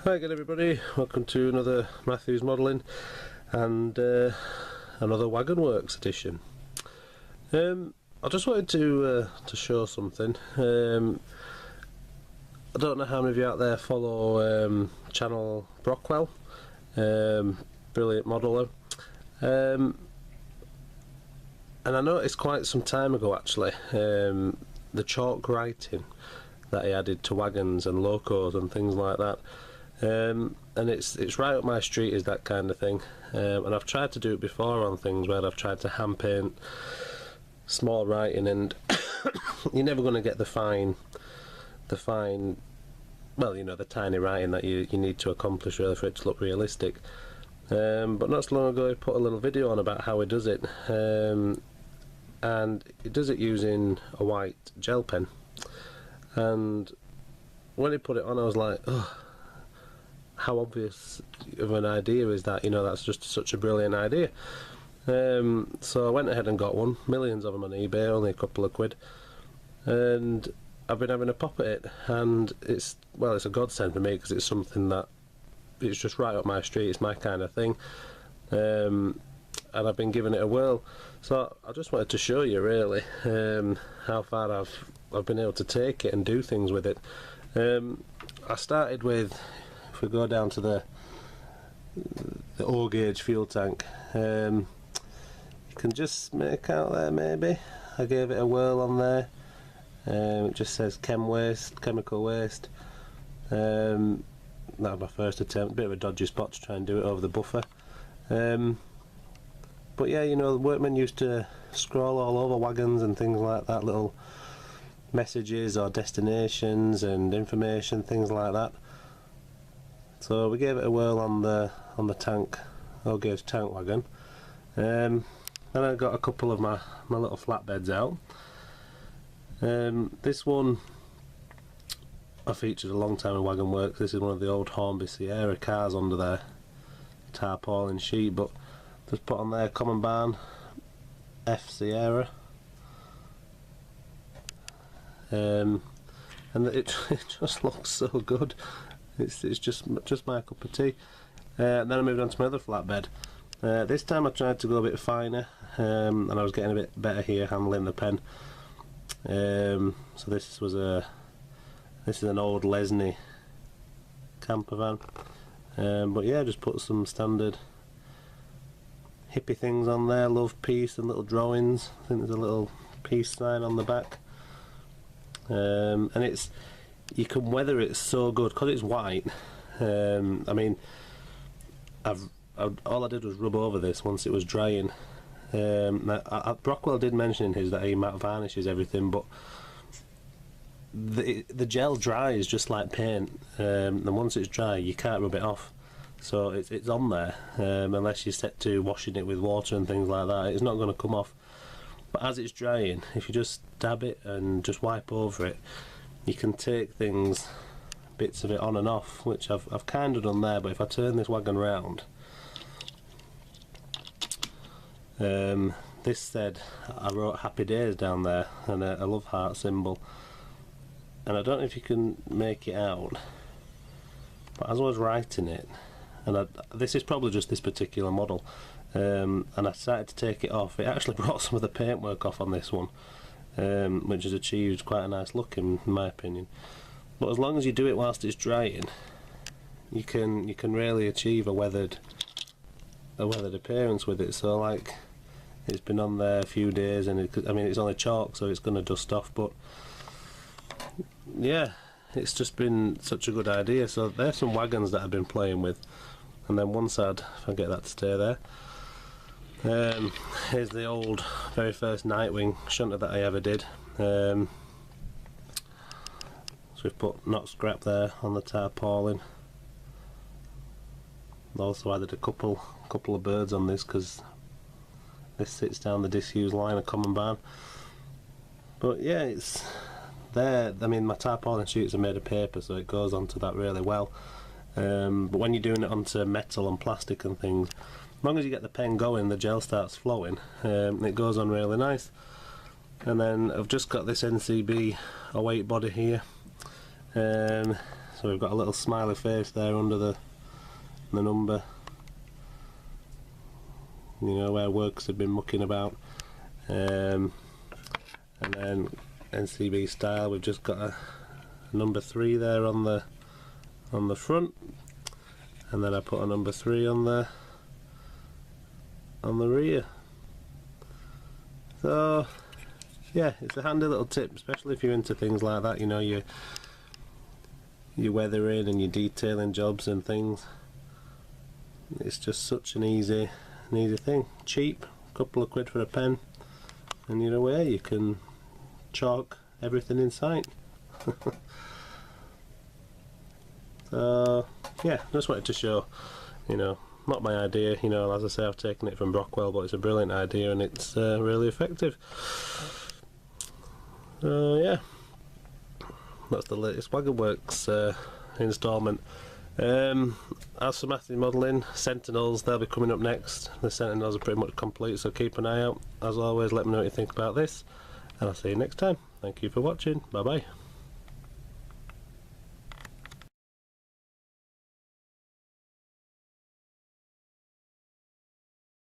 Hi again everybody, welcome to another Matthews modelling and another Wagon Works edition. I just wanted to show something. I don't know how many of you out there follow channel Brockwell, brilliant modeller, and I noticed quite some time ago actually the chalk writing that he added to wagons and locos and things like that. And it's right up my street, is that kind of thing, and I've tried to do it before on things where I've tried to hand paint small writing, and you're never going to get the fine, well, you know, the tiny writing that you need to accomplish really for it to look realistic. But not so long ago he put a little video on about how he does it, and he does it using a white gel pen, and when he put it on I was like, oh, how obvious of an idea is that, you know, that's just such a brilliant idea. So I went ahead and got one, millions of them on eBay, only a couple of quid, and I've been having a pop at it, and it's a godsend for me because it's something that it's just right up my street, it's my kind of thing, and I've been giving it a whirl. So I just wanted to show you really how far I've been able to take it and do things with it. I started with, if we go down to the O gauge fuel tank, you can just make out there maybe, I gave it a whirl on there, it just says chem waste, chemical waste. That was my first attempt, a bit of a dodgy spot to try and do it over the buffer. But yeah, you know, the workmen used to scroll all over wagons and things like that, little messages or destinations and information, things like that. So we gave it a whirl on the tank, O gauge tank wagon. Then I got a couple of my little flatbeds out. This one I featured a long time in Wagon Works. This is one of the old Hornby Sierra cars under their tarpaulin sheet, but just put on there common barn F Sierra, and it just looks so good. It's just my cup of tea. Then I moved on to my other flatbed. This time I tried to go a bit finer, and I was getting a bit better here handling the pen. So this is an old Lesney camper van, but yeah, just put some standard hippie things on there, love, peace, and little drawings. I think there's a little peace sign on the back, and you can weather it so good because it's white. I mean, all I did was rub over this once it was drying. Brockwell did mention in his that he matte varnishes everything, but the gel dries just like paint, and once it's dry you can't rub it off. So it's on there, unless you're set to washing it with water and things like that, it's not going to come off. But as it's drying, if you just dab it and just wipe over it, you can take things, bits of it on and off, which I've kind of done there. But if I turn this wagon round, this said, I wrote happy days down there and a love heart symbol, and I don't know if you can make it out, but as I was writing it, and this is probably just this particular model, and I started to take it off, it actually brought some of the paintwork off on this one, which has achieved quite a nice look in my opinion. But as long as you do it whilst it's drying, you can really achieve a weathered appearance with it. So like, it's been on there a few days, and I mean it's only chalk, so it's going to dust off, but yeah, it's just been such a good idea. So there's some wagons that I've been playing with, and then one side, if I get that to stay there, here's the old very first Nightwing shunter that I ever did. So we've put not scrap there on the tarpaulin. Also added a couple of birds on this because this sits down the disused line of common barn. But yeah, it's there. I mean, my tarpaulin sheets are made of paper, so it goes onto that really well. But when you're doing it onto metal and plastic and things, as long as you get the pen going, the gel starts flowing, it goes on really nice. And then I've just got this NCB 08 body here, so So we've got a little smiley face there under the number, you know, where works have been mucking about. And then NCB style, we've just got a number 3 there on the front, and then I put a number 3 on the rear. So yeah, it's a handy little tip, especially if you're into things like that, you know, your weathering and your detailing jobs and things. It's just such an easy thing. Cheap, couple of quid for a pen, and you're away. You can chalk everything in sight. So yeah, just wanted to show, you know, not my idea, you know, as I say, I've taken it from Brockwell, but it's a brilliant idea and it's really effective. So yeah, that's the latest Wagon Works instalment. As for Matthew modelling, Sentinels, they'll be coming up next. The Sentinels are pretty much complete, so keep an eye out. As always, let me know what you think about this, and I'll see you next time. Thank you for watching. Bye bye.